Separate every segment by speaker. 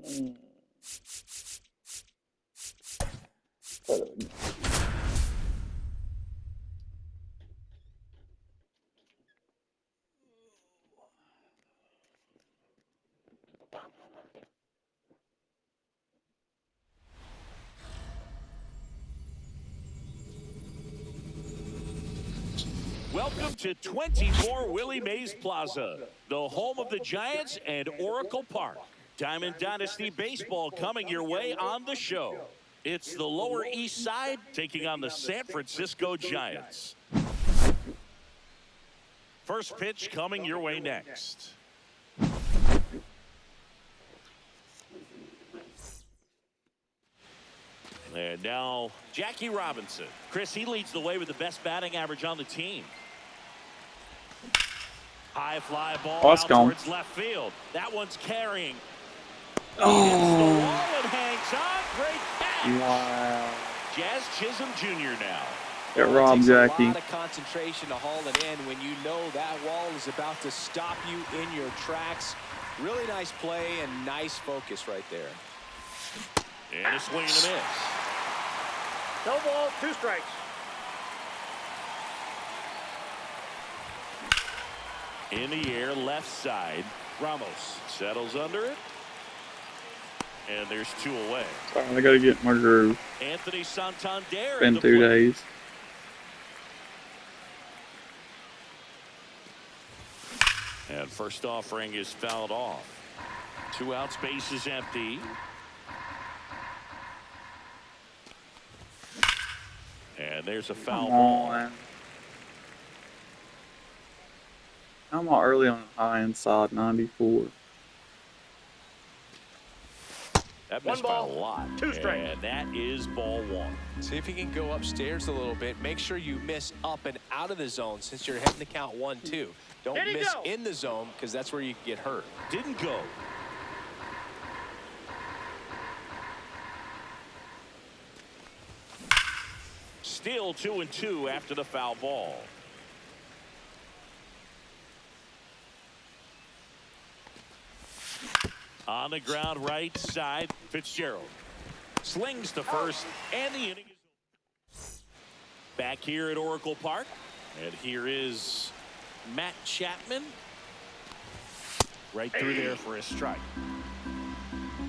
Speaker 1: Mm.
Speaker 2: Welcome to 24 Willie Mays Plaza, the home of the Giants and Oracle Park. Diamond Dynasty Baseball coming your way on the show. It's the Lower East Side taking on the San Francisco Giants. First pitch coming your way next. And now Jackie Robinson. Chris, he leads the way with the best batting average on the team. High fly ball out towards left field. That one's carrying.
Speaker 1: Oh.
Speaker 2: Hits the wall and hangs on. Great catch.
Speaker 1: Wow.
Speaker 2: Jazz Chisholm Jr. now.
Speaker 1: It robbed Jackie.
Speaker 3: A lot of concentration to haul it in when you know that wall is about to stop you in your tracks. Really nice play and nice focus right there.
Speaker 2: And a swing and a miss.
Speaker 4: No ball, 2 strikes.
Speaker 2: In the air, left side. Ramos settles under it. And there's 2 away.
Speaker 1: Sorry, I gotta get my groove.
Speaker 2: Anthony Santander.
Speaker 1: Been 2 days.
Speaker 2: And first offering is fouled off. 2 outs, base is empty. And there's a foul ball.
Speaker 1: I'm early on the high inside 94.
Speaker 2: That missed by a lot.
Speaker 4: 2 strikes.
Speaker 2: And that is ball 1.
Speaker 3: See if you can go upstairs a little bit. Make sure you miss up and out of the zone since you're heading to count 1-2. Don't miss in the zone because that's where you can get hurt.
Speaker 2: Didn't go. Still 2-2 after the foul ball. On the ground right side, Fitzgerald slings to first, and the inning is back here at Oracle Park. And here is Matt Chapman right through there for a strike.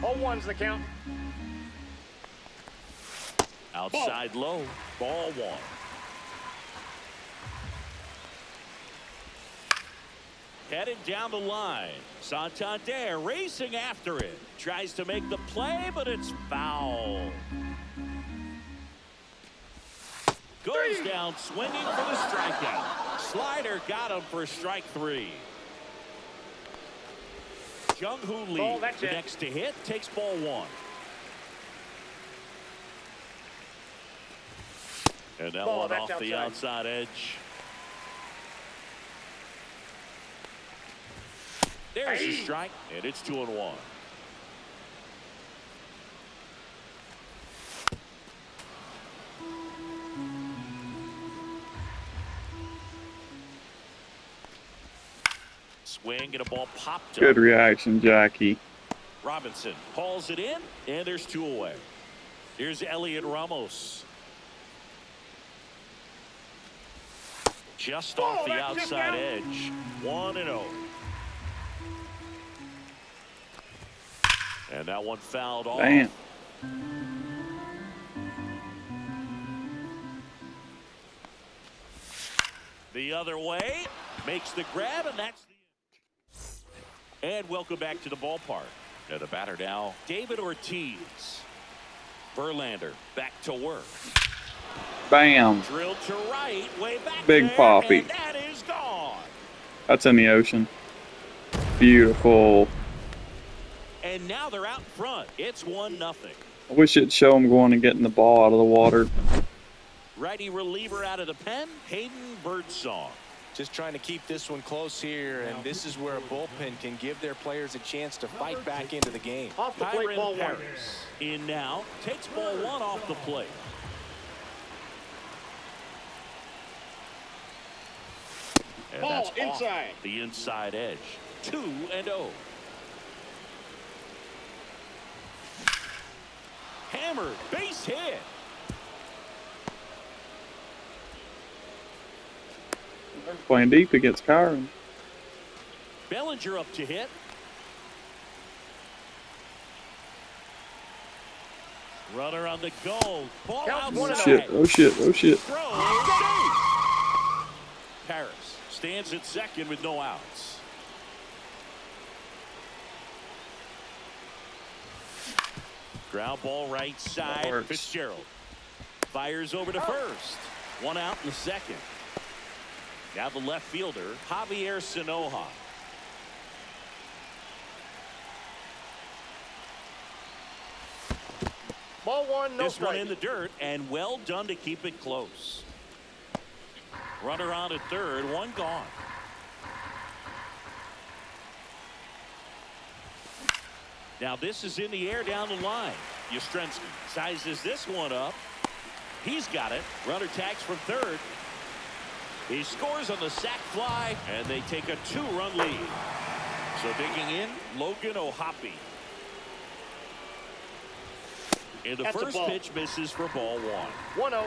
Speaker 4: 0-1's the count.
Speaker 2: Outside low, ball 1. Headed down the line. Santander racing after it. Tries to make the play, but it's foul. Goes down swinging for the strikeout. Slider got him for strike 3. Jung-Hoo Lee, the next to hit, takes ball 1. And that one off the outside edge. There's a strike, and it's 2-1. Swing and a ball popped up.
Speaker 1: Good reaction, Jackie.
Speaker 2: Robinson hauls it in, and there's 2 away. Here's Elliot Ramos. Just off the outside edge. 1-0. And that one fouled off.
Speaker 1: Damn.
Speaker 2: The other way. Makes the grab, and that's the end. And welcome back to the ballpark. And the batter now, David Ortiz. Verlander back to work.
Speaker 1: Bam.
Speaker 2: Drilled to right, way back
Speaker 1: Big
Speaker 2: there,
Speaker 1: poppy.
Speaker 2: and that is gone.
Speaker 1: That's in the ocean. Beautiful.
Speaker 2: And now they're out in front. It's 1-0.
Speaker 1: I wish it'd show him going and getting the ball out of the water.
Speaker 2: Righty reliever out of the pen, Hayden Birdsong.
Speaker 3: Just trying to keep this one close here, and this is where a bullpen can give their players a chance to fight back into the game.
Speaker 4: Off the plate, ball 1.
Speaker 2: In now, takes ball 1 off the plate. And
Speaker 4: Ball
Speaker 2: that's
Speaker 4: inside.
Speaker 2: The inside edge. 2-0. Hammered, base hit.
Speaker 1: They're playing deep against Kyron.
Speaker 2: Bellinger up to hit. Runner on the go. Ball
Speaker 4: Counts
Speaker 1: Oh
Speaker 2: outside.
Speaker 1: shit, oh shit, oh shit.
Speaker 2: Throw, safe. Paris stands at second with no outs. Ground ball right side.
Speaker 1: Works.
Speaker 2: Fitzgerald fires over to first. One out in the second. Now the left fielder, Javier Sanoja.
Speaker 4: Ball one, no
Speaker 2: This
Speaker 4: strike.
Speaker 2: one in the dirt, and well done to keep it close. Runner on at third, one gone. Now this is in the air down the line. Yastrzemski sizes this one up. He's got it. Runner tags from third. He scores on the sac fly, and they take a 2-run lead. So digging in, Logan O'Hoppe. And the
Speaker 4: That's a
Speaker 2: first
Speaker 4: ball.
Speaker 2: pitch misses for ball one.
Speaker 4: 1-0.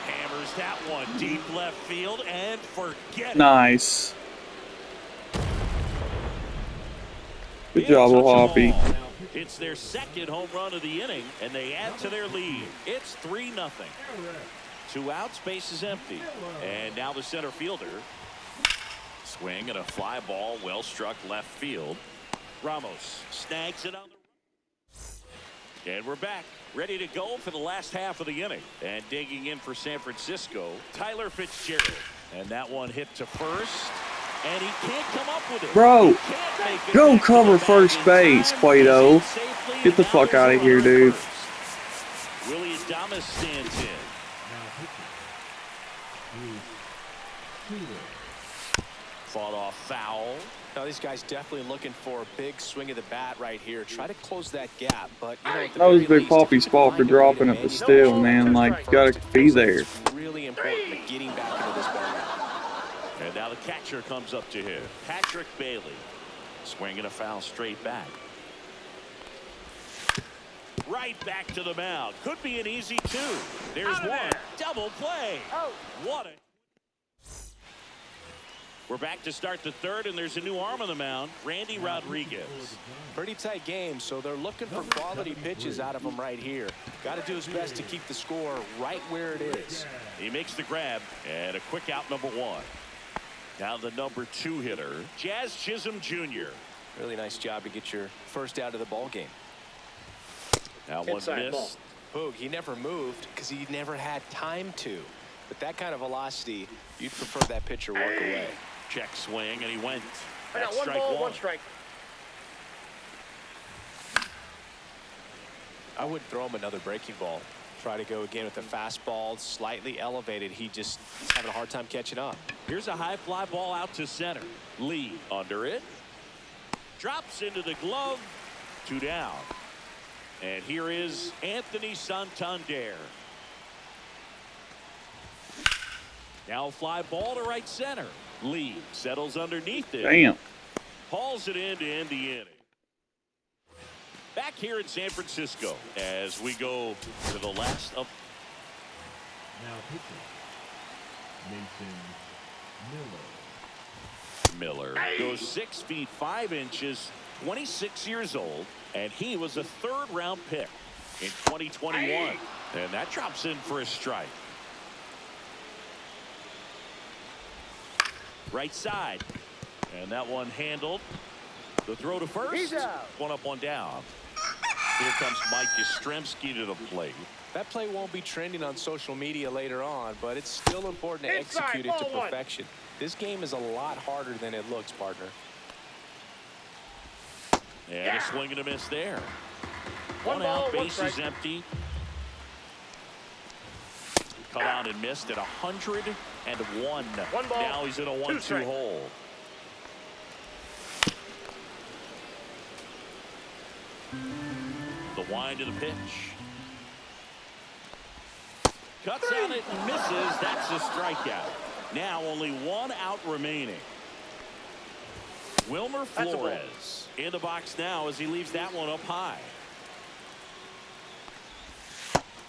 Speaker 2: Hammers that one deep left field and forget it.
Speaker 1: Nice. Good
Speaker 2: It's
Speaker 1: job,
Speaker 2: such a
Speaker 1: O'Hoppe.
Speaker 2: ball. It's their second home run of the inning, and they add to their lead. It's 3-0. 2 outs, base is empty. And now the center fielder. Swing and a fly ball, well struck left field. Ramos snags it on the. And we're back, ready to go for the last half of the inning. And digging in for San Francisco, Tyler Fitzgerald. And that one hit to first. And he can't come up with it.
Speaker 1: Bro,
Speaker 2: He can't make it
Speaker 1: go
Speaker 2: back to
Speaker 1: cover
Speaker 2: the bag
Speaker 1: first
Speaker 2: in
Speaker 1: base,
Speaker 2: time.
Speaker 1: Cueto.
Speaker 2: Gets it safely,
Speaker 1: Get the
Speaker 2: and
Speaker 1: fuck
Speaker 2: now
Speaker 1: out of
Speaker 2: there's a
Speaker 1: here,
Speaker 2: runner
Speaker 1: dude.
Speaker 2: first. Willie Adames stands in. Fought off foul.
Speaker 3: Now these guys definitely looking for a big swing of the bat right here. Try to close that gap, but you know, at the
Speaker 1: That was
Speaker 3: very
Speaker 1: Big
Speaker 3: least, if
Speaker 1: Poppy's
Speaker 3: you can
Speaker 1: fault for
Speaker 3: find a way to
Speaker 1: dropping it, but
Speaker 3: manage
Speaker 1: still,
Speaker 3: that
Speaker 1: man, like,
Speaker 3: first,
Speaker 1: gotta
Speaker 3: it
Speaker 1: be
Speaker 3: feels like
Speaker 1: there.
Speaker 3: it's really important to getting back into this ball game.
Speaker 2: And now the catcher comes up to hit. Patrick Bailey. Swinging a foul straight back. Right back to the mound. Could be an easy 2. There's one.
Speaker 4: there.
Speaker 2: Double play.
Speaker 4: Out.
Speaker 2: What a. We're back to start the third, and there's a new arm on the mound, Randy Rodriguez.
Speaker 3: Pretty tight game, so they're looking for quality pitches out of him right here. Got to do his best to keep the score right where it is.
Speaker 2: He makes the grab, and a quick out number 1. Now the number 2 hitter, Jazz Chisholm Jr.
Speaker 3: Really nice job to get your first out of the ball game.
Speaker 2: Now one
Speaker 4: Inside ball.
Speaker 2: missed.
Speaker 3: Boog, he never moved because he never had time to. But that kind of velocity, you'd prefer that pitcher walk away.
Speaker 2: Check swing, and he went.
Speaker 4: I got
Speaker 2: That's
Speaker 4: 1
Speaker 2: strike
Speaker 4: ball,
Speaker 2: 1.
Speaker 4: 1 strike.
Speaker 3: I would throw him another breaking ball. Try to go again with the fastball, slightly elevated. He just having a hard time catching up.
Speaker 2: Here's a high fly ball out to center. Lee under it. Drops into the glove. 2 down. And here is Anthony Santander. Now fly ball to right center. Lee settles underneath it.
Speaker 1: Damn.
Speaker 2: Hauls it in to end the inning. Back here in San Francisco as we go to the last of.
Speaker 5: Now pitching, Mason
Speaker 2: Miller goes 6 feet 5 inches, 26 years old, and he was a 3rd-round pick in 2021. And that drops in for a strike. Right side. And that one handled. The throw to first.
Speaker 4: He's out.
Speaker 2: 1 up, 1 down. Here comes Mike Yastrzemski to the plate.
Speaker 3: That play won't be trending on social media later on, but it's still important to
Speaker 4: Inside,
Speaker 3: execute it to
Speaker 4: ball 1.
Speaker 3: perfection. This game is a lot harder than it looks, partner.
Speaker 2: And a swing and a miss there.
Speaker 4: 1
Speaker 2: One
Speaker 4: ball,
Speaker 2: out,
Speaker 4: 1
Speaker 2: base
Speaker 4: strike.
Speaker 2: is empty. Cut out and missed at 101.
Speaker 4: 1 ball,
Speaker 2: Now he's in a
Speaker 4: 2
Speaker 2: 1-2
Speaker 4: strike.
Speaker 2: hole. The wind of the pitch. Cuts on it and misses. That's a strikeout. Now only 1 out remaining. Wilmer
Speaker 4: That's a ball.
Speaker 2: Flores in the box now as he leaves that one up high.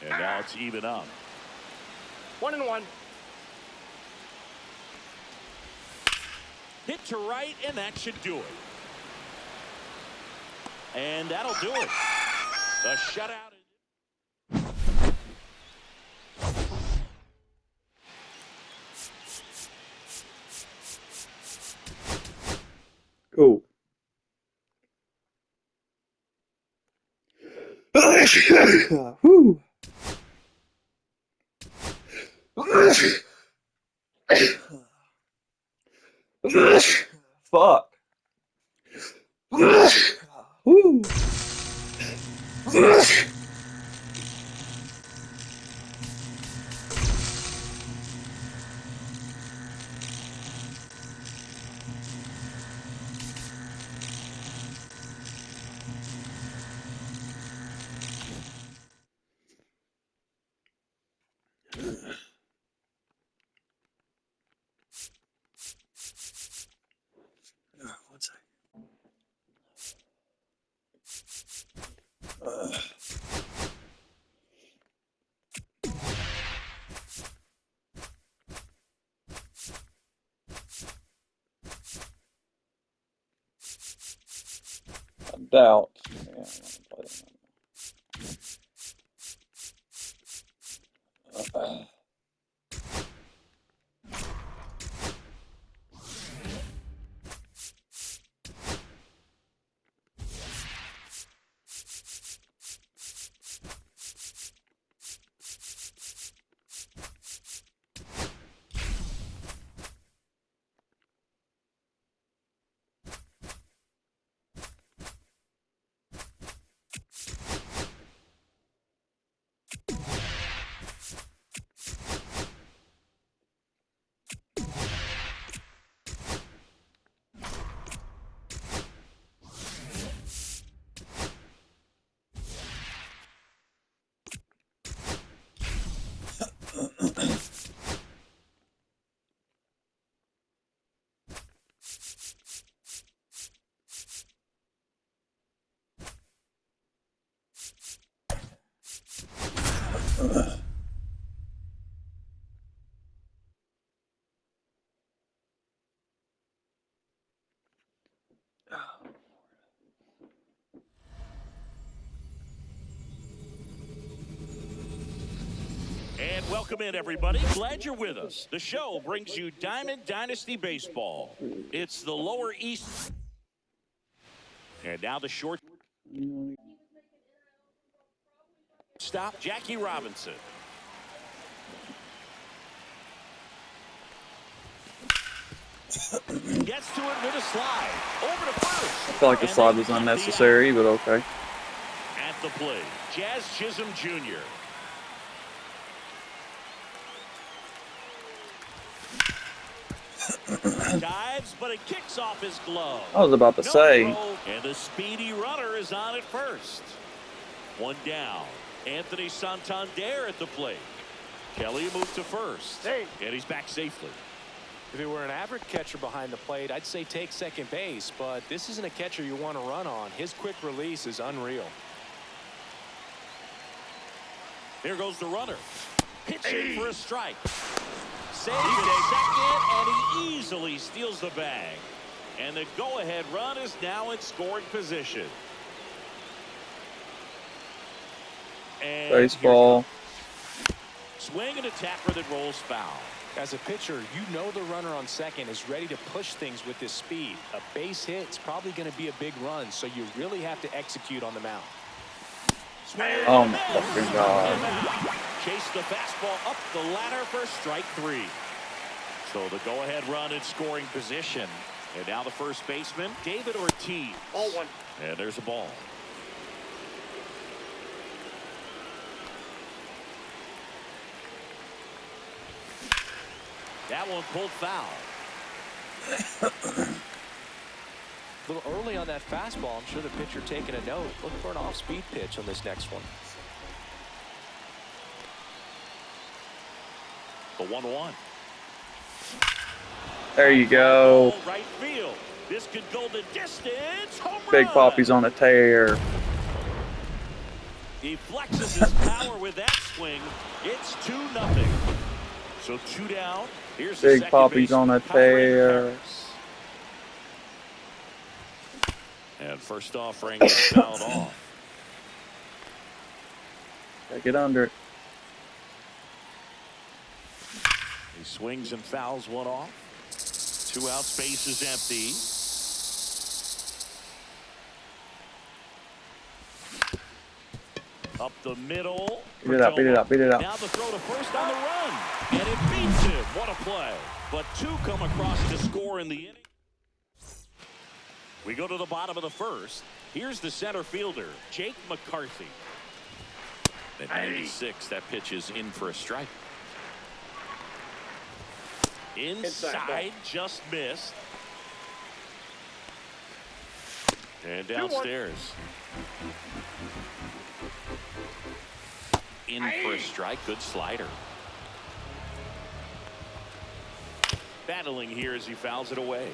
Speaker 2: And now it's even up.
Speaker 4: 1-1.
Speaker 2: Hit to right, and that should do it. And that'll do it. The shutout.
Speaker 1: Cool. Whew. Fuck. Woo. One second. I doubt. Yeah, I'm gonna play that.
Speaker 2: And welcome in, everybody. Glad you're with us. The show brings you Diamond Dynasty Baseball. It's the Lower East. And now the short stop, Jackie Robinson. Gets to it with a slide. Over to first.
Speaker 1: I feel like the slide was unnecessary, but okay.
Speaker 2: At the plate, Jazz Chisholm Jr. Dives, but it kicks off his glove.
Speaker 1: I was about to say.
Speaker 2: And the speedy runner is on at first. One down. Anthony Santander at the plate. Kelly moved to first.
Speaker 4: Hey.
Speaker 2: And he's back safely.
Speaker 3: If it were an average catcher behind the plate, I'd say take second base, but this isn't a catcher you want to run on. His quick release is unreal.
Speaker 2: Here goes the runner. Pitching for a strike. Saves at second, and he easily steals the bag. And the go-ahead run is now in scoring position. And
Speaker 1: Baseball.
Speaker 2: Swing and a tapper that rolls foul.
Speaker 3: As a pitcher, you know the runner on second is ready to push things with his speed. A base hit is probably going to be a big run, so you really have to execute on the mound.
Speaker 1: Oh my fucking god.
Speaker 2: Chase the fastball up the ladder for strike three. So the go-ahead run in scoring position. And now the first baseman, David Ortiz.
Speaker 4: Ball one.
Speaker 2: And there's a ball. That one pulled foul.
Speaker 3: A little early on that fastball. I'm sure the pitcher taking a note. Look for an off-speed pitch on this next one.
Speaker 2: The 1-1.
Speaker 1: There you go.
Speaker 2: Right field. This could go the distance. Home
Speaker 1: Big
Speaker 2: run.
Speaker 1: Poppy's on a tear.
Speaker 2: He flexes his power with that swing. It's 2-0. So 2 down. Here's the
Speaker 1: Big
Speaker 2: second
Speaker 1: Poppy's on a
Speaker 2: baseman, Kyrie
Speaker 1: tear.
Speaker 2: Harris. And first offering is fouled off.
Speaker 1: Gotta get under it.
Speaker 2: He swings and fouls one off. 2 outs, base is empty. Up the middle.
Speaker 1: Beat it up, beat it up, beat it up.
Speaker 2: Now the throw to first on the run. And it beats him. What a play. But 2 come across to score in the inning. We go to the bottom of the first. Here's the center fielder, Jake McCarthy. At 96, that pitch is in for a strike. Inside, just missed. And downstairs. In for a strike, good slider. Battling here as he fouls it away.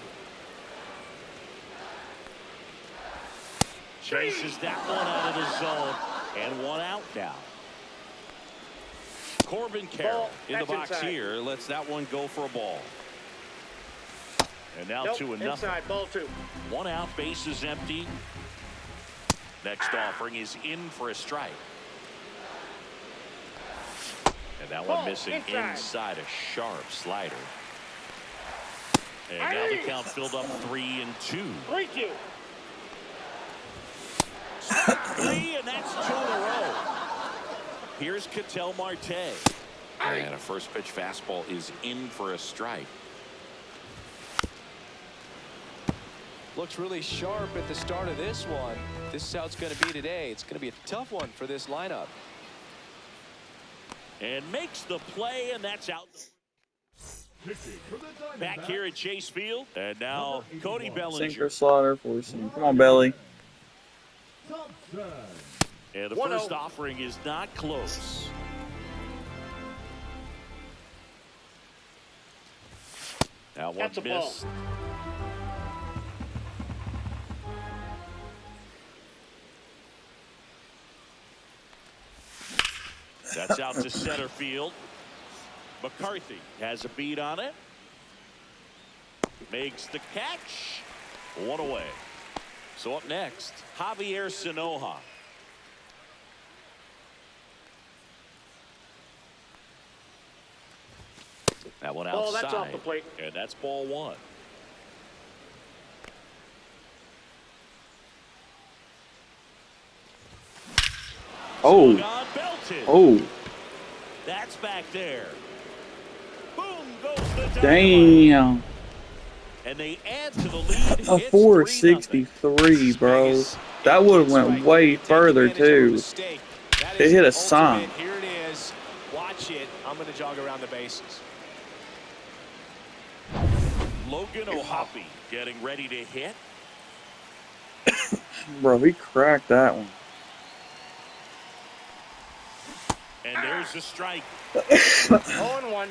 Speaker 2: Chases that one out of the zone. And 1 out now. Corbin Carroll in the box here. Lets that one go for a ball. And now 2-0.
Speaker 4: Inside, ball 2.
Speaker 2: 1 out, base is empty. Next offering is in for a strike. And that one missing inside a sharp slider. And now the count filled up 3-2.
Speaker 4: 3-2.
Speaker 2: 3, and that's 2 in a row. Here's Ketel Marte. And a first pitch fastball is in for a strike.
Speaker 3: Looks really sharp at the start of this one. This is how it's going to be today. It's going to be a tough one for this lineup.
Speaker 2: And makes the play, and that's out. Back here at Chase Field. And now Cody Bellinger.
Speaker 1: Sinker, slaughter, 4-seam. Come on, Belly.
Speaker 2: And the first offering is not close. Now one missed. That's out to center field. McCarthy has a beat on it. Makes the catch. 1 away. So up next, Javier Sinoja. That one outside.
Speaker 4: That's off the plate.
Speaker 2: And that's ball 1.
Speaker 1: Oh. Oh.
Speaker 2: That's back there. Boom goes the
Speaker 1: Damn.
Speaker 2: And they add to the lead.
Speaker 1: A 463, bro. That would have went way further too. It hit a sign.
Speaker 3: Here it is. Watch it. I'm going to jog around the bases.
Speaker 2: Logan O'Hoppe getting ready to hit.
Speaker 1: Bro, he cracked that one.
Speaker 2: And there's a strike.
Speaker 4: 0-1.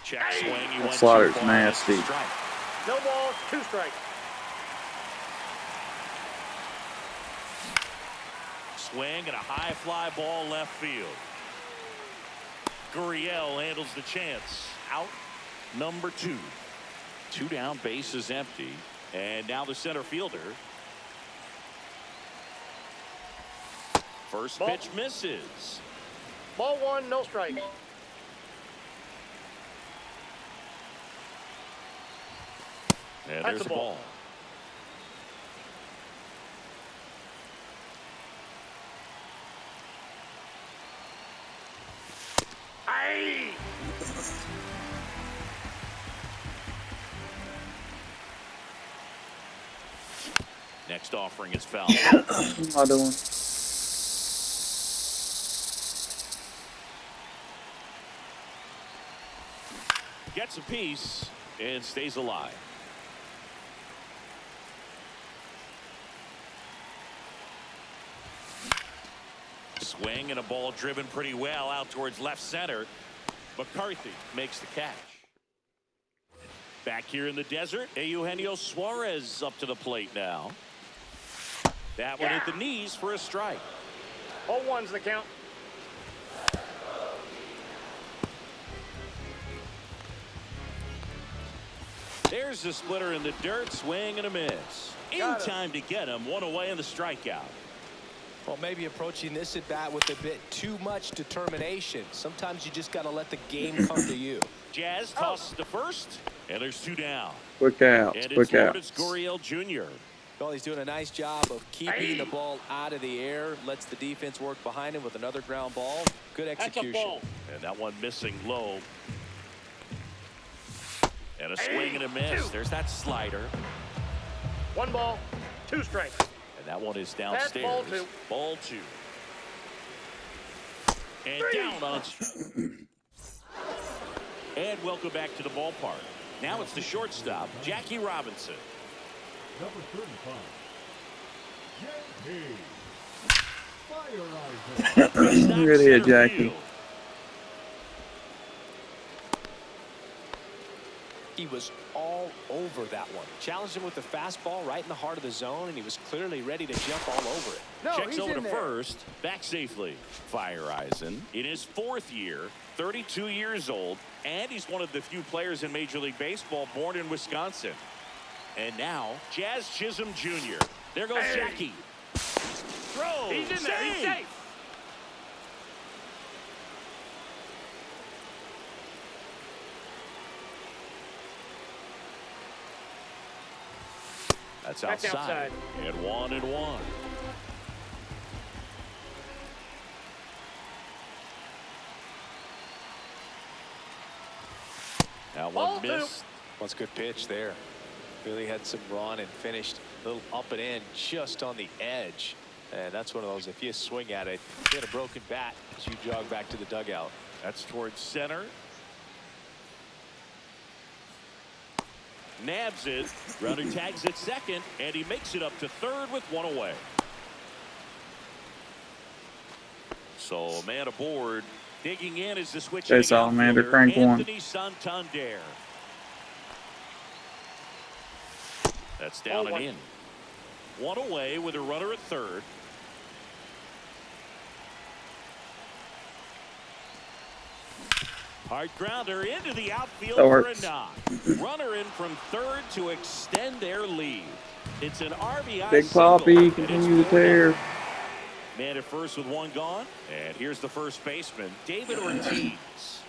Speaker 2: Check swing. He went
Speaker 1: Slaughter's
Speaker 2: too far.
Speaker 1: nasty.
Speaker 4: No balls, 2 strikes.
Speaker 2: Swing and a high fly ball left field. Gurriel handles the chance. Out number 2. 2 down, base is empty. And now the center fielder. First pitch misses.
Speaker 4: Ball 1, no strikes.
Speaker 2: And there's the ball. Next offering is foul.
Speaker 1: Another one.
Speaker 2: Gets a piece and stays alive. Swing and a ball driven pretty well out towards left center. McCarthy makes the catch. Back here in the desert, Eugenio Suarez up to the plate now. That one hit the knees for a strike.
Speaker 4: 0-1's the count.
Speaker 2: There's the splitter in the dirt. Swing and a miss. In time to get him. One away in the strikeout.
Speaker 3: Well, maybe approaching this at bat with a bit too much determination. Sometimes you just got to let the game come to you.
Speaker 2: Jazz tosses to first, and there's 2 down.
Speaker 1: Quick out.
Speaker 2: And
Speaker 1: Quick
Speaker 2: it's
Speaker 1: out.
Speaker 2: Lourdes Gurriel Jr.
Speaker 3: Well, he's doing a nice job of keeping the ball out of the air. Lets the defense work behind him with another ground ball. Good execution.
Speaker 2: And that one missing low. And a swing and a miss. There's that slider.
Speaker 4: 1 ball, 2 strikes.
Speaker 2: And that one is downstairs.
Speaker 4: Ball 2.
Speaker 2: Ball 2. And down on. And welcome back to the ballpark. Now it's the shortstop, Jackie Robinson.
Speaker 5: Number 35. Jackie. Fire Eyes.
Speaker 1: Good hit, Jackie.
Speaker 3: He was all over that one. Challenged him with the fastball right in the heart of the zone, and he was clearly ready to jump all over it.
Speaker 2: Checks over to first, back safely. Fire Eisen in his 4th year, 32 years old, and he's one of the few players in Major League Baseball born in Wisconsin. And now, Jazz Chisholm Jr. There goes Jackie. Throw.
Speaker 4: He's in there. He's safe.
Speaker 2: That's outside. And 1-1. Now one missed.
Speaker 3: That's a good pitch there. Really had some run and finished a little up and in just on the edge. And that's one of those, if you swing at it, you get a broken bat as you jog back to the dugout.
Speaker 2: That's towards center. Nabs it. Runner tags at second, and he makes it up to third with 1 away. So man aboard. Digging in is the switch.
Speaker 1: Chase Salamander, crank one.
Speaker 2: Anthony Santander. That's down and in. 1 away with a runner at third. Hard grounder into the outfield for a knock. Runner in from third to extend their lead. It's an RBI.
Speaker 1: Big Poppy, continue to tear.
Speaker 2: Man at first with 1 gone. And here's the first baseman, David Ortiz.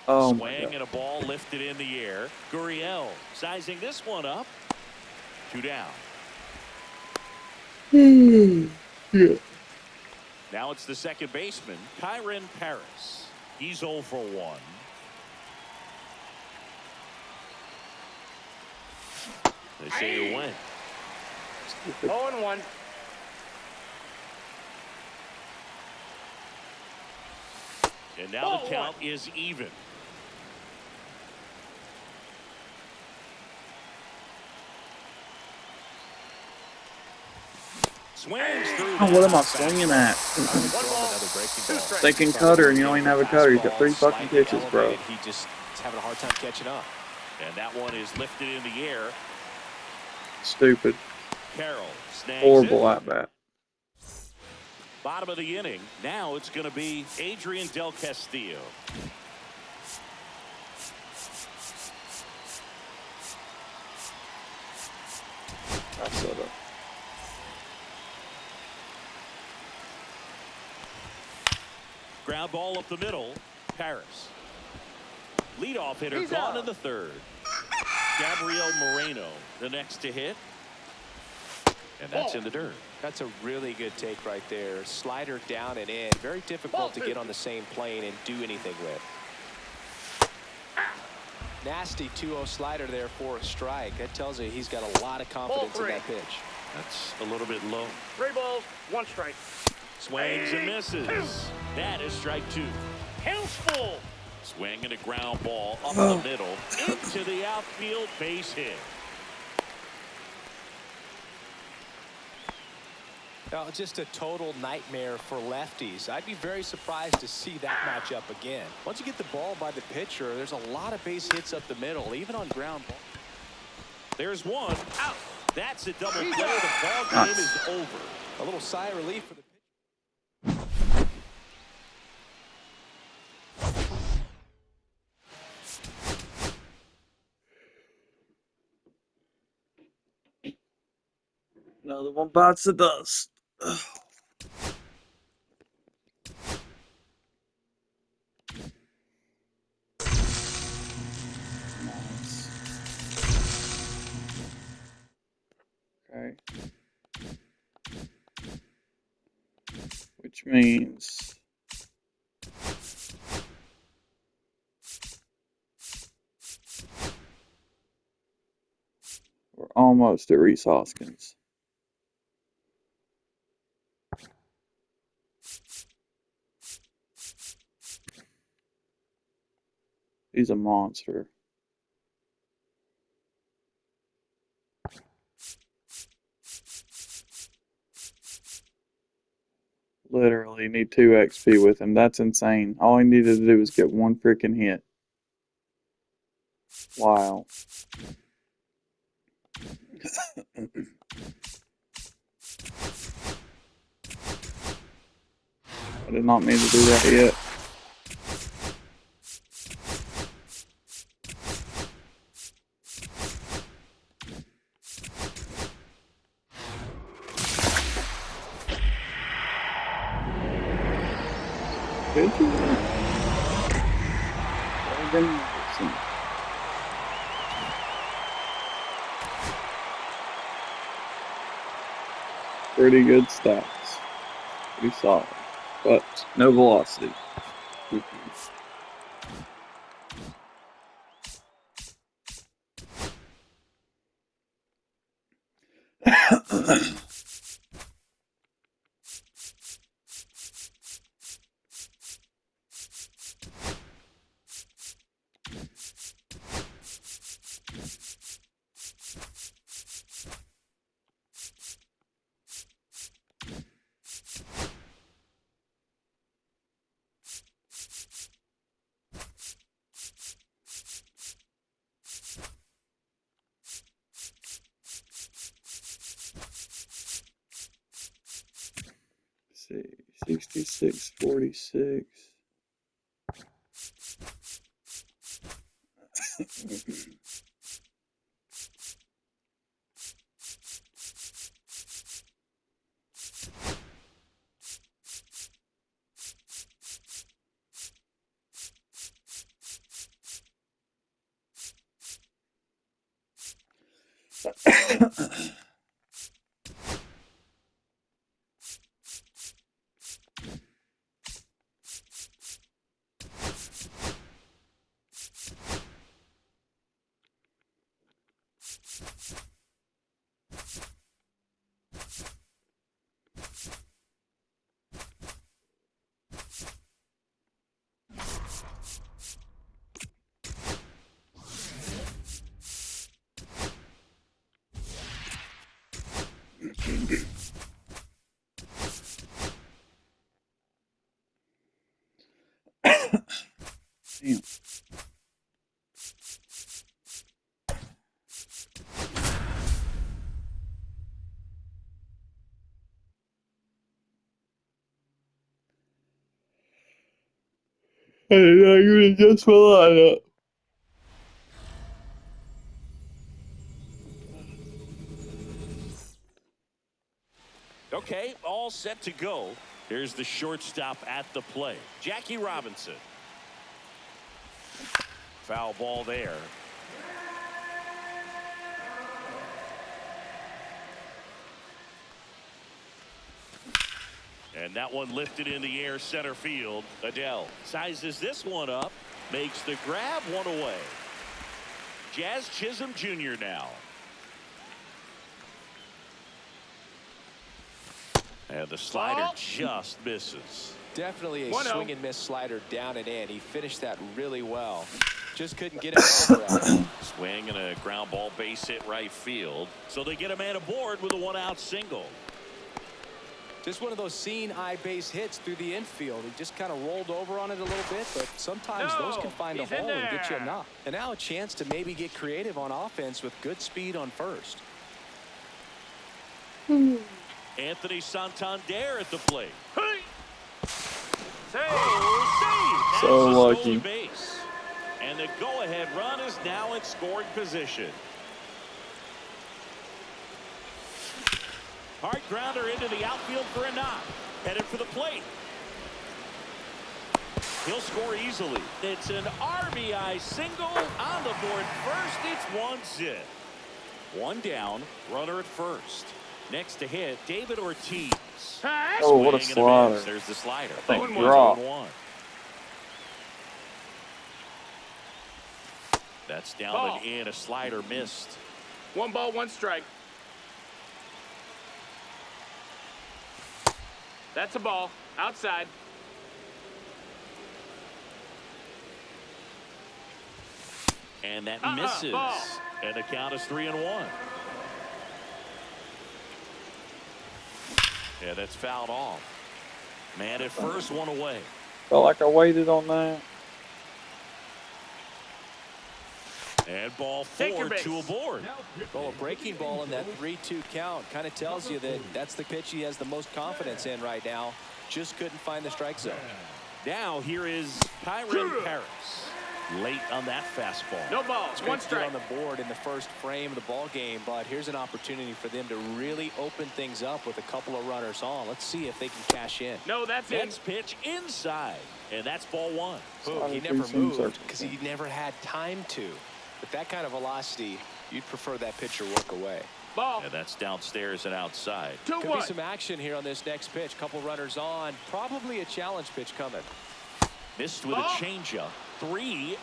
Speaker 1: Oh,
Speaker 2: Swing and a ball lifted in the air. Gurriel sizing this one up. 2 down.
Speaker 1: Yeah.
Speaker 2: Now it's the second baseman, Kyron Paris. He's 0 for 1. They say you win.
Speaker 4: 0-1.
Speaker 2: And now the count is even. Swings through.
Speaker 1: Oh, what am I swinging at? Thinking cutter, and you don't even have a cutter. He's got 3 fucking pitches, bro.
Speaker 3: He just is having a hard time catching up.
Speaker 2: And that one is lifted in the air.
Speaker 1: Stupid.
Speaker 2: Carroll snags
Speaker 1: Horrible
Speaker 2: it.
Speaker 1: at bat.
Speaker 2: Bottom of the inning. Now it's going to be Adrian Del Castillo.
Speaker 1: That's it.
Speaker 2: Ground ball up the middle. Paris. Leadoff hitter gone in the third. Gabriel Moreno the next to hit. And that's in the dirt.
Speaker 3: That's a really good take right there. Slider down and in. Very difficult to get on the same plane and do anything with. Nasty 2-0 slider there for a strike. That tells you he's got a lot of confidence in that pitch.
Speaker 2: That's a little bit low.
Speaker 4: 3 balls, 1 strike.
Speaker 2: Swings and misses. That is strike 2.
Speaker 4: House full.
Speaker 2: Swing and a ground ball up the middle into the outfield, base hit.
Speaker 3: Now, just a total nightmare for lefties. I'd be very surprised to see that matchup again. Once you get the ball by the pitcher, there's a lot of base hits up the middle, even on ground ball.
Speaker 2: There's one out. That's a double play. The ball game is over.
Speaker 3: A little sigh of relief for the pitcher.
Speaker 1: Another one bites the dust. Nice. Okay. Which means we're almost at Reese Hoskins. He's a monster. Literally need 2 XP with him. That's insane. All he needed to do was get 1 freaking hit. Wow. I did not mean to do that yet. Did you? Pretty good stats. Pretty solid. But no velocity. See, 66-46. Damn. I did not even adjust my lineup.
Speaker 2: Okay, all set to go. Here's the shortstop at the plate, Jackie Robinson. Foul ball there. And that one lifted in the air center field. Adele sizes this one up, makes the grab, one away. Jazz Chisholm Jr. now. And the slider just misses.
Speaker 3: Definitely a
Speaker 4: 1-0.
Speaker 3: swing and miss slider down and in. He finished that really well. Just couldn't get it out.
Speaker 2: Swing and a ground ball base hit right field. So they get a man aboard with a 1-out single.
Speaker 3: Just one of those seeing eye base hits through the infield. He just kind of rolled over on it a little bit, but sometimes those can find a hole and get you a knock. And now a chance to maybe get creative on offense with good speed on first.
Speaker 2: Anthony Santander at the plate.
Speaker 4: Save.
Speaker 1: So lucky.
Speaker 2: Base. And the go-ahead run is now in scoring position. Hard grounder into the outfield for a knock. Headed for the plate. He'll score easily. It's an RBI single on the board first. It's 1-0. One down, runner at first. Next to hit, David Ortiz.
Speaker 1: Oh, what a
Speaker 2: Swing and
Speaker 1: slider.
Speaker 2: miss. There's the slider.
Speaker 1: Thank drop.
Speaker 2: 1-1. That's down
Speaker 4: Ball.
Speaker 2: and in. A slider missed.
Speaker 4: 1 ball, 1 strike. That's a ball. Outside.
Speaker 2: And that misses.
Speaker 4: Ball.
Speaker 2: And the count is 3-1. Yeah, that's fouled off. Man at first, one away.
Speaker 1: Felt like I waited on that.
Speaker 2: And ball
Speaker 4: Take your
Speaker 2: 4,
Speaker 4: base.
Speaker 2: 2 aboard.
Speaker 3: Well, a breaking ball in that 3-2 count kind of tells you that that's the pitch he has the most confidence in right now. Just couldn't find the strike zone.
Speaker 2: Now here is Kyron Paris. Late on that fastball.
Speaker 4: No balls.
Speaker 3: It's
Speaker 4: 1
Speaker 3: great to get
Speaker 4: strike.
Speaker 3: on the board in the first frame of the ball game, but here's an opportunity for them to really open things up with a couple of runners on. Let's see if they can cash in.
Speaker 4: No, that's it.
Speaker 2: Next pitch inside. And that's ball 1.
Speaker 3: He never moved because he never had time to. With that kind of velocity, you'd prefer that pitcher work away.
Speaker 4: Ball.
Speaker 2: And that's downstairs and outside.
Speaker 4: 2-1.
Speaker 3: Could be some action here on this next pitch. Couple runners on. Probably a challenge pitch coming.
Speaker 2: Missed with a changeup. 3-1.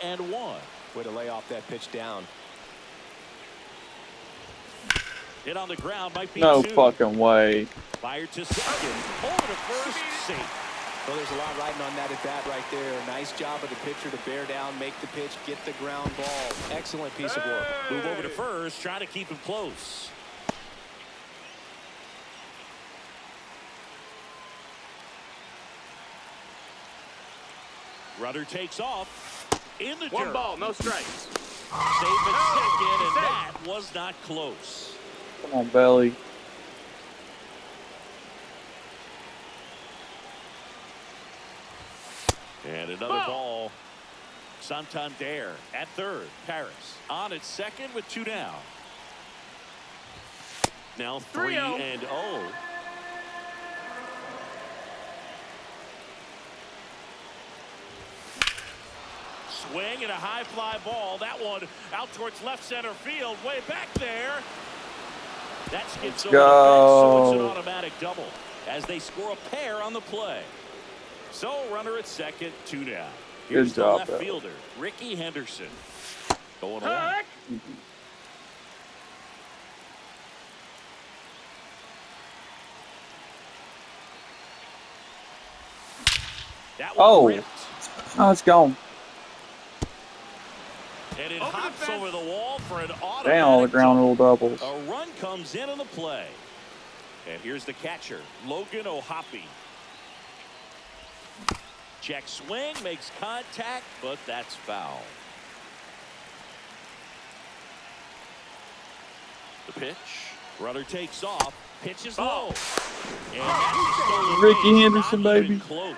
Speaker 3: Way to lay off that pitch down.
Speaker 2: Hit on the ground might be
Speaker 1: No
Speaker 2: 2.
Speaker 1: fucking way.
Speaker 2: Fired to second. Over to first. Safe.
Speaker 3: Well, there's a lot riding on that at bat right there. Nice job of the pitcher to bear down, make the pitch, get the ground ball. Excellent piece of work.
Speaker 2: Move over to first, trying to keep him close. Runner takes off in the
Speaker 4: 1
Speaker 2: dirt.
Speaker 4: ball, no strikes.
Speaker 2: Safe at second, and that was not close.
Speaker 1: Come on, Belly.
Speaker 2: And another ball. Santander at third. Paris on at second with 2 down. Now 3-0. Swing and a high fly ball. That one out towards left center field. Way back there. That skips over the fence, so it's an automatic double as they score a pair on the play. So runner at second, 2 down. Here's the left fielder, Ricky Henderson. Going away. That one ripped.
Speaker 1: Oh, it's gone.
Speaker 2: And it hops over the wall for an automatic
Speaker 1: Damn, all the ground rule doubles.
Speaker 2: A run comes in on the play. And here's the catcher, Logan O'Hoppe. Check swing, makes contact, but that's foul. The pitch. Runner takes off. Pitch is low. And that's a stolen
Speaker 1: Ricky
Speaker 2: base.
Speaker 1: Henderson,
Speaker 2: Not even
Speaker 1: baby.
Speaker 2: close.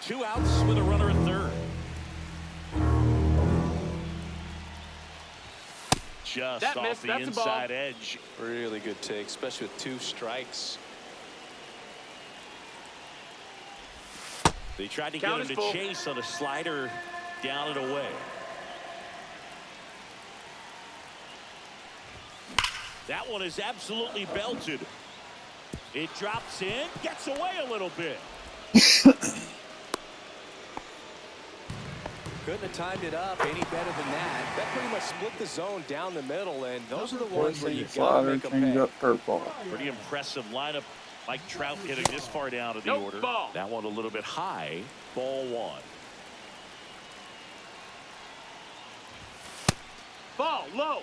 Speaker 2: Two outs with a runner at third. Just
Speaker 4: That
Speaker 2: off
Speaker 4: missed.
Speaker 2: the
Speaker 4: That's a ball.
Speaker 2: inside edge.
Speaker 3: Really good take, especially with 2 strikes.
Speaker 2: They tried to
Speaker 4: Count
Speaker 2: get him
Speaker 4: is
Speaker 2: to
Speaker 4: full.
Speaker 2: chase on a slider down and away. That one is absolutely belted. It drops in, gets away a little bit.
Speaker 3: Couldn't have timed it up any better than that. That pretty much split the zone down the middle, and those are the ones where you got to
Speaker 1: Slider,
Speaker 3: make them
Speaker 1: change
Speaker 3: pay.
Speaker 1: up, curveball.
Speaker 2: Pretty impressive lineup. Mike Trout hitting this far down to the
Speaker 4: Nope,
Speaker 2: order.
Speaker 4: ball.
Speaker 2: That one a little bit high. Ball 1.
Speaker 4: Ball low.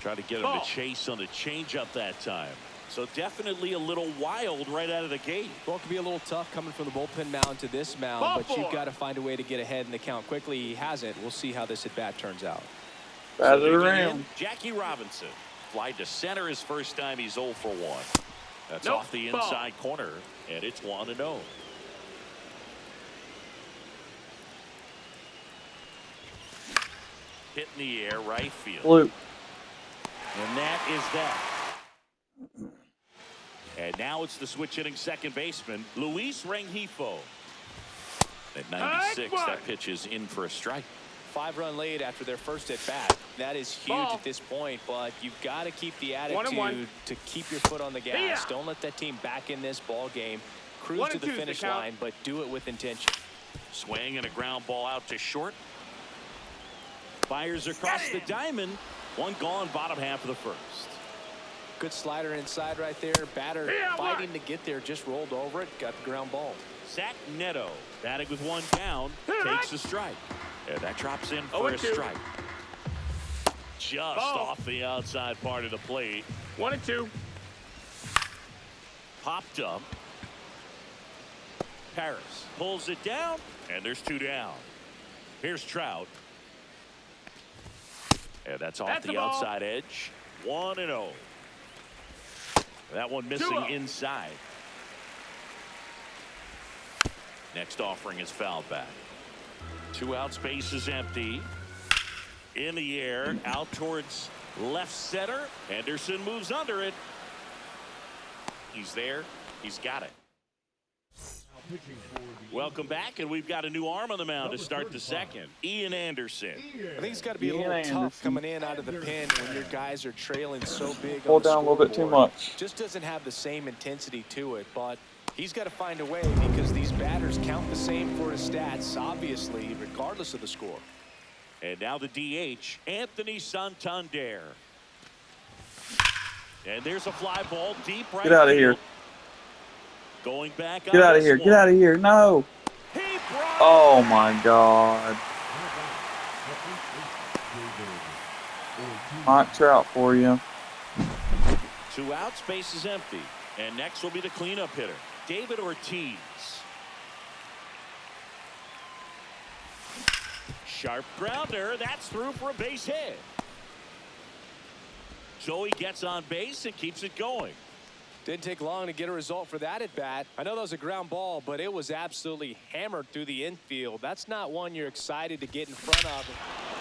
Speaker 2: Try to get him to chase on the changeup that time. So definitely a little wild right out of the gate.
Speaker 3: Well, it could be a little tough coming from the bullpen mound to this mound, but you've got to find a way to get ahead in the count quickly. He hasn't. We'll see how this at-bat turns out.
Speaker 1: Bat it around.
Speaker 2: Jackie Robinson. Fly to center his first time. He's 0 for 1. That's off the inside corner, and it's 1-0. Hit in the air, right field.
Speaker 1: Blue.
Speaker 2: And that is that. And now it's the switch hitting second baseman, Luis Rengifo. At 96, that pitch is in for a strike.
Speaker 3: 5-run lead after their first at bat. That is huge at this point, but you've got to keep the attitude to keep your foot on the gas. Don't let that team back in this ball game. Cruise to the finish line, but do it with intention.
Speaker 2: Swing and a ground ball out to short. Fires across the diamond. One gone, bottom half of the first.
Speaker 3: Good slider inside right there. Batter fighting to get there, just rolled over it, got the ground ball.
Speaker 2: Zach Neto batting with one down, takes a strike. And that drops in for a strike. Just off the outside part of the plate.
Speaker 4: 1-2.
Speaker 2: Popped up. Paris pulls it down, and there's 2 down. Here's Trout. And that's off the outside edge. 1-0. That one missing inside. Next offering is fouled back. 2 outs, base is empty. In the air, out towards left center. Henderson moves under it. He's there. He's got it. Welcome back, and we've got a new arm on the mound to start the second. Ian Anderson.
Speaker 3: I think it's got to be a little tough coming in out of the pen when your guys are trailing so big.
Speaker 1: Pull down a little bit too much.
Speaker 3: Just doesn't have the same intensity to it, but he's got to find a way because these batters count the same for his stats, obviously, regardless of the score.
Speaker 2: And now the DH, Anthony Santander. And there's a fly ball deep right.
Speaker 1: Get out of here.
Speaker 2: Going back.
Speaker 1: Get out of here. Get out of here. No. Oh, my God. Mike Trout for you.
Speaker 2: 2 outs, base is empty. And next will be the cleanup hitter, David Ortiz. Sharp grounder. That's through for a base hit. Joey gets on base and keeps it going.
Speaker 3: Didn't take long to get a result for that at bat. I know that was a ground ball, but it was absolutely hammered through the infield. That's not one you're excited to get in front of.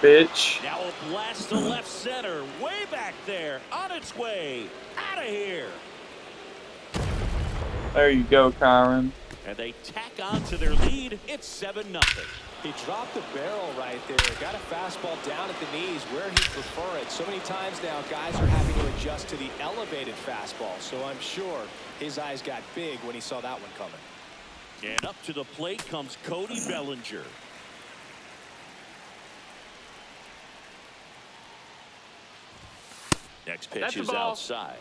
Speaker 1: Bitch.
Speaker 2: Now a blast to left center, way back there, on its way, out of here.
Speaker 1: There you go, Kyron.
Speaker 2: And they tack on to their lead. It's 7-0.
Speaker 3: He dropped the barrel right there. Got a fastball down at the knees where he'd prefer it. So many times now, guys are having to adjust to the elevated fastball. So I'm sure his eyes got big when he saw that one coming.
Speaker 2: And up to the plate comes Cody Bellinger. Next pitch is outside.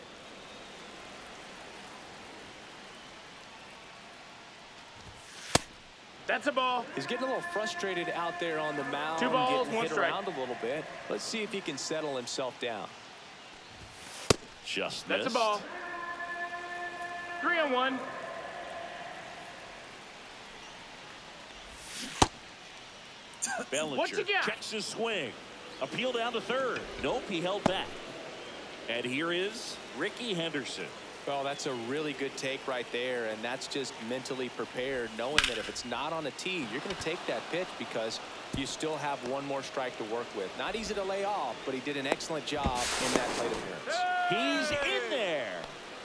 Speaker 4: That's a ball.
Speaker 3: He's getting a little frustrated out there on the mound.
Speaker 4: 2 balls,
Speaker 3: getting
Speaker 4: 1
Speaker 3: hit
Speaker 4: strike.
Speaker 3: around a little bit. Let's see if he can settle himself down.
Speaker 2: Just
Speaker 4: That's
Speaker 2: missed.
Speaker 4: a ball. 3-1.
Speaker 2: Bellinger checks his swing. Appeal down to third. Nope, he held back. And here is Ricky Henderson.
Speaker 3: Well, that's a really good take right there, and that's just mentally prepared, knowing that if it's not on a tee, you're going to take that pitch because you still have one more strike to work with. Not easy to lay off, but he did an excellent job in that plate appearance.
Speaker 2: He's in there.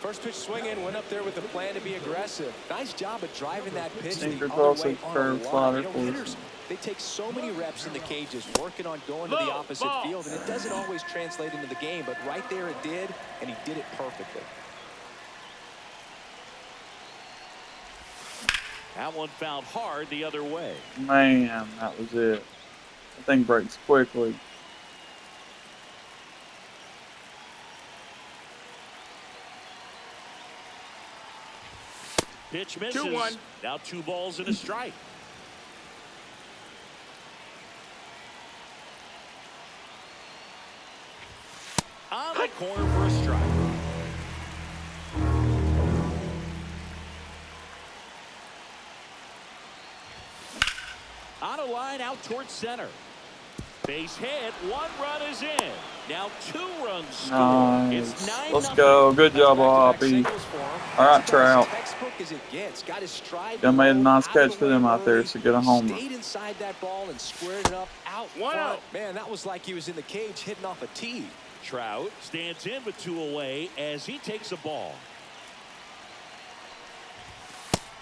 Speaker 3: First pitch swinging, went up there with a plan to be aggressive. Nice job of driving that pitch
Speaker 1: Sinker
Speaker 3: the
Speaker 1: cross
Speaker 3: other way
Speaker 1: and
Speaker 3: on
Speaker 1: curve
Speaker 3: the
Speaker 1: slider
Speaker 3: line.
Speaker 1: for
Speaker 3: Hitters, they take so many reps in the cages working on going to the opposite field, and it doesn't always translate into the game, but right there it did, and he did it perfectly.
Speaker 2: That one fouled hard the other way.
Speaker 1: Man, that was it. That thing breaks quickly.
Speaker 2: Pitch misses.
Speaker 4: 2-1.
Speaker 2: Now 2 balls and a strike. on the corner for a strike. On a line out towards center. Base hit. 1 run is in. Now 2 runs scored.
Speaker 1: Nice.
Speaker 2: It's 9-0.
Speaker 1: Let's go. Good job, Hoppy. All right, Trout. Done made a nice catch for them out there, so get a homer.
Speaker 3: Stayed inside that ball and squared it up out front. Man, that was like he was in the cage hitting off a tee.
Speaker 2: Trout stands in with 2 away as he takes a ball.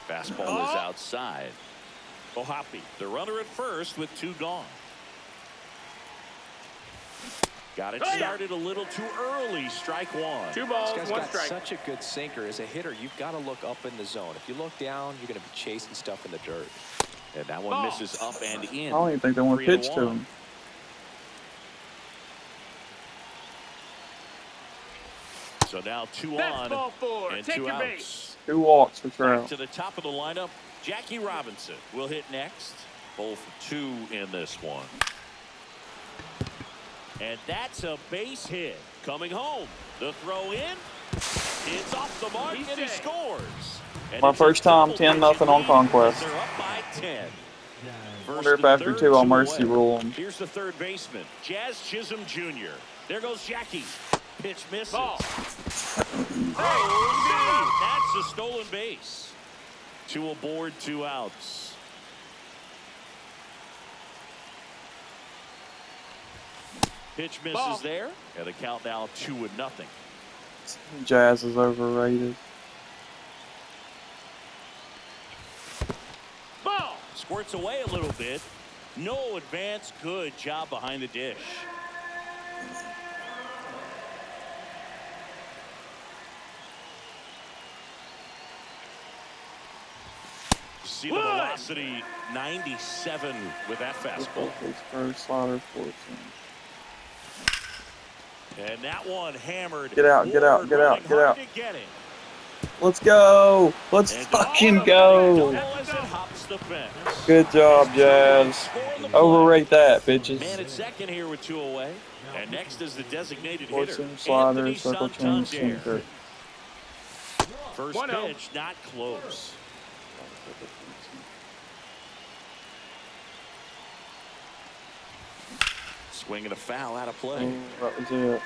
Speaker 2: Fastball is outside. Hoppy, the runner at first with 2 gone. Got it started a little too early. Strike 1.
Speaker 4: 2 balls,
Speaker 3: This guy's
Speaker 4: 1
Speaker 3: got
Speaker 4: strike.
Speaker 3: such a good sinker. As a hitter, you've got to look up in the zone. If you look down, you're going to be chasing stuff in the dirt.
Speaker 2: And that one misses up and in.
Speaker 1: I don't even think they want to pitch to
Speaker 2: 3-1.
Speaker 1: him.
Speaker 2: So now 2
Speaker 4: That's
Speaker 2: on
Speaker 4: ball 4.
Speaker 2: and
Speaker 4: Take
Speaker 2: 2
Speaker 4: your
Speaker 2: outs.
Speaker 4: base.
Speaker 1: 2 walks for
Speaker 2: Back
Speaker 1: Trout.
Speaker 2: to the top of the lineup. Jackie Robinson will hit next. 0 for 2 in this one. And that's a base hit. Coming home. The throw in. It's off the mark and he scores. And
Speaker 1: My
Speaker 2: it's a
Speaker 1: first time,
Speaker 2: double
Speaker 1: 10-0 on
Speaker 2: lead
Speaker 1: Conquest.
Speaker 2: as they're up by 10.
Speaker 1: I wonder if after 2 I'll mercy rule him.
Speaker 2: Here's the third baseman, Jazz Chisholm Jr. There goes Jackie. Pitch misses.
Speaker 4: Ball.
Speaker 2: That's a stolen base. 2 aboard, 2 outs. Pitch misses there. And the count now 2-0.
Speaker 1: Jazz is overrated.
Speaker 4: Ball.
Speaker 2: Squirts away a little bit. No advance. Good job behind the dish. See the velocity 97 with that fastball.
Speaker 1: His first slider 14.
Speaker 2: And that one hammered.
Speaker 1: Get out, get out, get out, get out.
Speaker 2: To get it.
Speaker 1: Let's go. Let's
Speaker 2: And
Speaker 1: fucking go.
Speaker 2: as it hops the fence.
Speaker 1: Good job, Jazz. Overrate that, bitches.
Speaker 2: Man at second here with 2 away. And next is the designated hitter,
Speaker 1: Fortune, slider,
Speaker 2: Anthony
Speaker 1: circle change,
Speaker 2: Santander.
Speaker 1: sinker.
Speaker 2: First
Speaker 4: 1-0.
Speaker 2: pitch, not close. Swinging a foul out of play.
Speaker 1: Oh, that was it.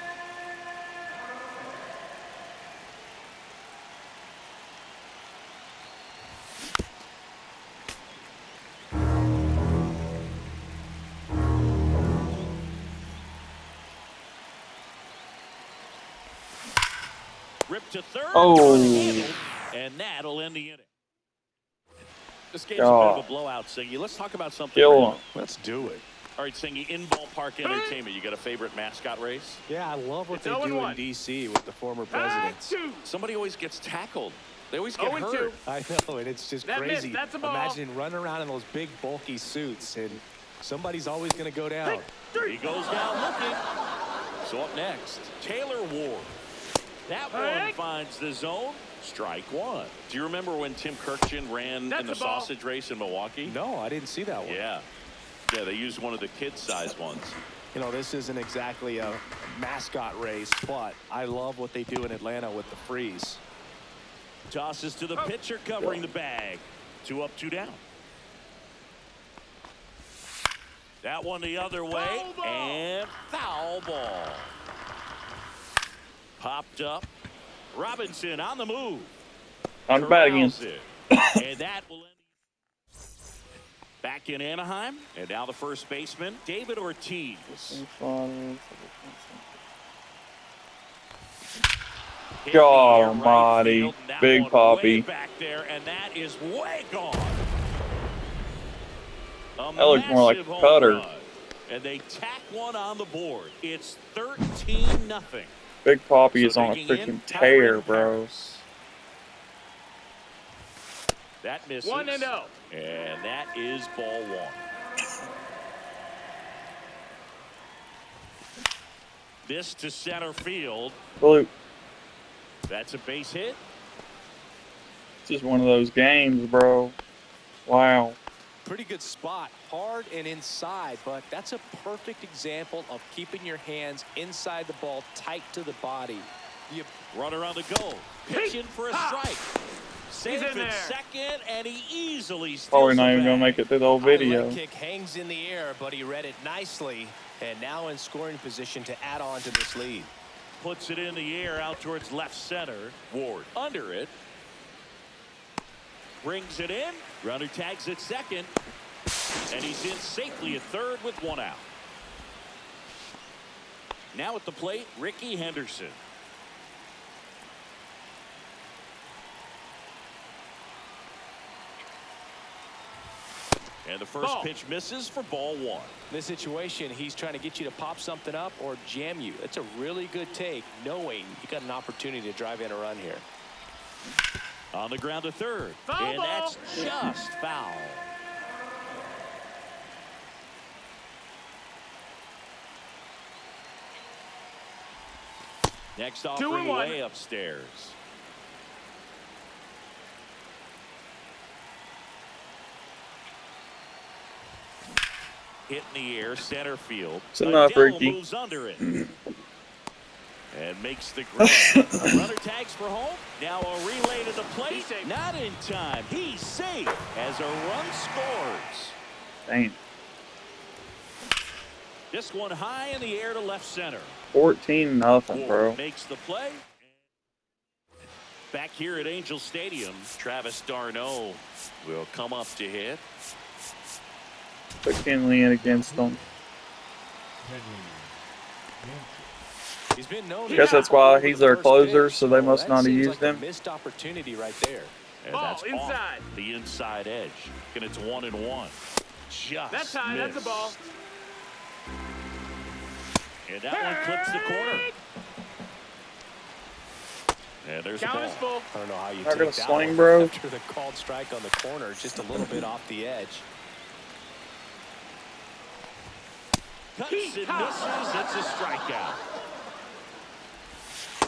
Speaker 2: Ripped to third.
Speaker 1: Oh.
Speaker 2: And that'll end the inning. This game's
Speaker 1: God.
Speaker 2: a bit of a blowout, Singy. Let's talk about something.
Speaker 1: Kill
Speaker 2: random.
Speaker 1: him.
Speaker 3: Let's do it.
Speaker 2: All right, Singy, in ballpark entertainment, you got a favorite mascot race?
Speaker 3: Yeah, I love what
Speaker 4: It's
Speaker 3: they do
Speaker 4: 0-1.
Speaker 3: in D.C. with the former presidents.
Speaker 4: 2.
Speaker 2: Somebody always gets tackled. They always get
Speaker 4: 0-2.
Speaker 2: hurt.
Speaker 3: I know, and it's just
Speaker 4: That
Speaker 3: crazy.
Speaker 4: missed. That's a ball.
Speaker 3: Imagining running around in those big, bulky suits, and somebody's always going to go down.
Speaker 2: He goes down looking. So up next, Taylor Ward. That one finds the zone. Strike 1. Do you remember when Tim Kirkjian ran
Speaker 4: That's
Speaker 2: in the
Speaker 4: a ball.
Speaker 2: sausage race in Milwaukee?
Speaker 3: No, I didn't see that one.
Speaker 2: Yeah. Yeah, they used one of the kid-sized ones.
Speaker 3: You know, this isn't exactly a mascot race, but I love what they do in Atlanta with the freeze.
Speaker 2: Tosses to the pitcher covering the bag. 2 up, 2 down. That one the other way.
Speaker 4: Foul ball.
Speaker 2: And foul ball. Popped up. Robinson on the move.
Speaker 1: On the bat again.
Speaker 2: Corrals it. And that will end. Back in Anaheim. And now the first baseman, David Ortiz. Hit
Speaker 1: God
Speaker 2: the air right
Speaker 1: almighty.
Speaker 2: field. That
Speaker 1: Big
Speaker 2: one
Speaker 1: Poppy.
Speaker 2: way back there, and that is way gone.
Speaker 1: That looked more like a
Speaker 2: Massive home
Speaker 1: cutter.
Speaker 2: run. And they tack one on the board. It's 13-0.
Speaker 1: Big Poppy is
Speaker 2: So
Speaker 1: on a
Speaker 2: digging in,
Speaker 1: freaking tear, bro.
Speaker 2: Paris. That misses.
Speaker 4: 1-0.
Speaker 2: And that is ball 1. This to center field.
Speaker 1: Blue.
Speaker 2: That's a base hit.
Speaker 1: It's just one of those games, bro. Wow.
Speaker 3: Pretty good spot, hard and inside, but that's a perfect example of keeping your hands inside the ball, tight to the body.
Speaker 2: Runner on the go, pitching for a strike. Safe at second, and he easily steals
Speaker 1: Probably not
Speaker 2: the
Speaker 1: even gonna
Speaker 2: bag.
Speaker 1: make it through the whole video.
Speaker 3: Leg kick hangs in the air, but he read it nicely, and now in scoring position to add on to this lead.
Speaker 2: Puts it in the air out towards left center. Ward under it. Brings it in. Runner tags at second. And he's in safely at third with one out. Now at the plate, Ricky Henderson. And the first pitch misses for ball one.
Speaker 3: In this situation, he's trying to get you to pop something up or jam you. That's a really good take, knowing you got an opportunity to drive in a run here.
Speaker 2: On the ground to third.
Speaker 4: Foul
Speaker 2: and
Speaker 4: ball.
Speaker 2: that's just foul. Next offering way upstairs. Hit in the air, center field.
Speaker 1: It's enough,
Speaker 2: Adele
Speaker 1: Ricky.
Speaker 2: moves under it. And makes the grab. A runner tags for home. Now a relay to the plate. Not in time. He's safe as a run scores.
Speaker 1: Dang.
Speaker 2: This one high in the air to left center.
Speaker 1: 14-0, bro.
Speaker 2: Ward makes the play. Back here at Angel Stadium, Travis d'Arnaud will come up to hit.
Speaker 1: Put Kenley in against them.
Speaker 3: He's been known.
Speaker 1: I guess that's why he's their closer, so they must not have used him.
Speaker 3: Missed opportunity right there.
Speaker 2: And
Speaker 4: Ball
Speaker 2: that's
Speaker 4: inside.
Speaker 2: off the inside edge. And it's 1-1. Just
Speaker 4: That's high.
Speaker 2: missed.
Speaker 4: That's a ball.
Speaker 2: And that one clips the corner. And there's the
Speaker 4: Count
Speaker 2: ball.
Speaker 4: is full.
Speaker 3: I don't know how you
Speaker 1: Not
Speaker 3: take
Speaker 1: gonna
Speaker 3: that
Speaker 1: swing,
Speaker 3: one
Speaker 1: bro.
Speaker 3: after the called strike on the corner, just a little bit off the edge.
Speaker 2: Cuts and misses. It's a strikeout.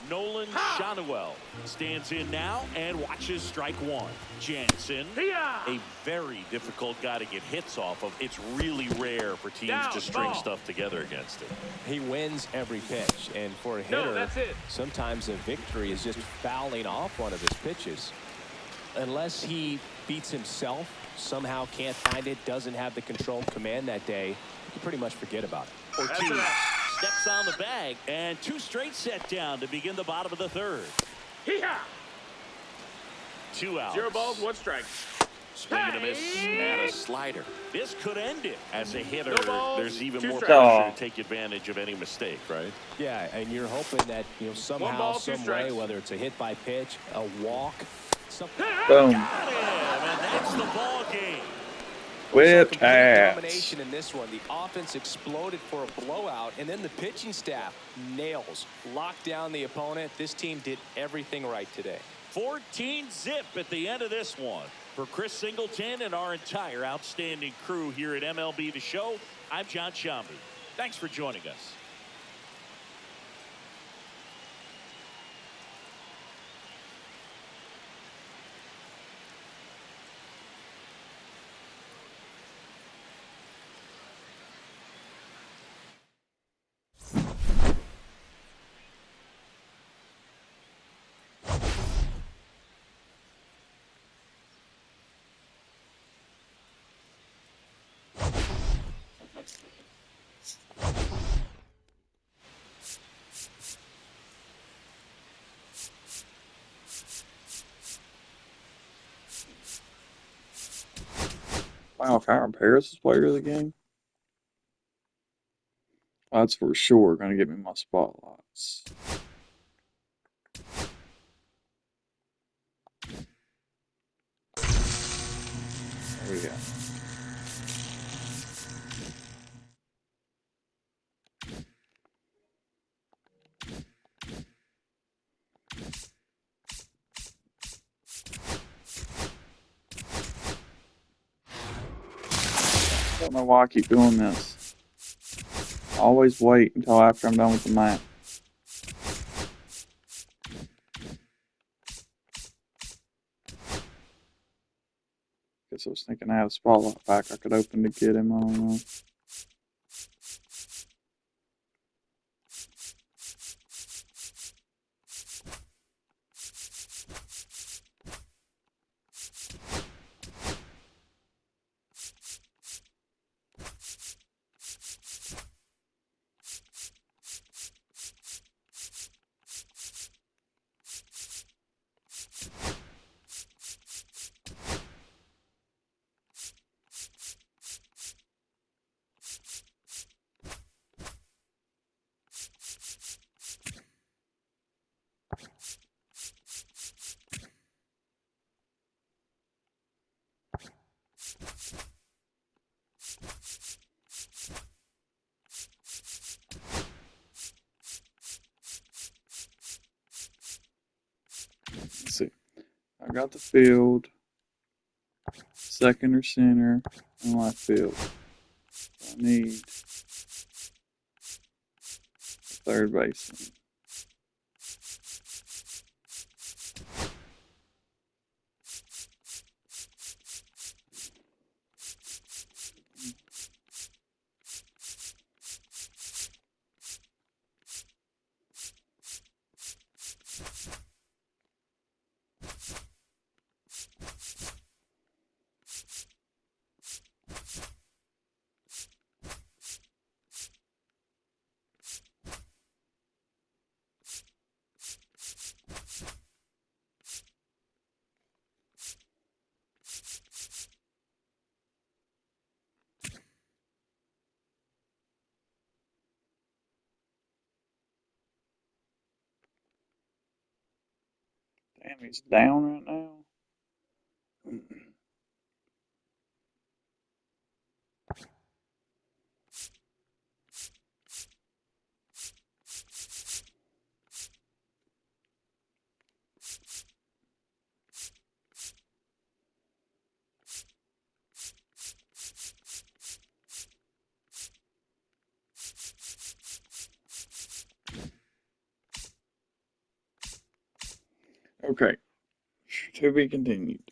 Speaker 2: Nolan Shanuel stands in now and watches strike one. Jansen, a very difficult guy to get hits off of. It's really rare for teams to string stuff together against him.
Speaker 3: He wins every pitch, and for a hitter, sometimes a victory is just fouling off one of his pitches. Unless he beats himself, somehow can't find it, doesn't have the control command that day, you can pretty much forget about it.
Speaker 2: Ortiz steps on the bag, and two straight set down to begin the bottom of the third. Two outs.
Speaker 4: 0 balls, 1 strike.
Speaker 2: Swing and a miss and a slider. This could end it. As a hitter,
Speaker 4: No balls,
Speaker 2: there's even
Speaker 4: 2
Speaker 2: more
Speaker 4: strikes.
Speaker 2: pressure to take advantage of any mistake, right?
Speaker 3: Yeah, and you're hoping that, you know,
Speaker 4: 1
Speaker 3: somehow,
Speaker 4: ball, 2
Speaker 3: some way,
Speaker 4: strikes.
Speaker 3: whether it's a hit by pitch, a walk, something.
Speaker 1: Boom.
Speaker 2: Got him, and that's the ball game.
Speaker 1: With
Speaker 3: Complete
Speaker 1: ass.
Speaker 3: domination in this one. The offense exploded for a blowout, and then the pitching staff nails, locked down the opponent. This team did everything right today.
Speaker 2: 14-zip at the end of this one. For Chris Singleton and our entire outstanding crew here at MLB The Show, I'm John Shambu. Thanks for joining us.
Speaker 1: Wow, Kyron Paris is player of the game. That's for sure going to get me my spotlights. There we go. I don't know why I keep doing this. I always wait until after I'm done with the map. guess I was thinking I have a spotlight pack I could open to get him. I don't know. Let's see. I got the field, second or center, and left field. So I need third baseman. Damn, he's down right now. Okay. To be continued.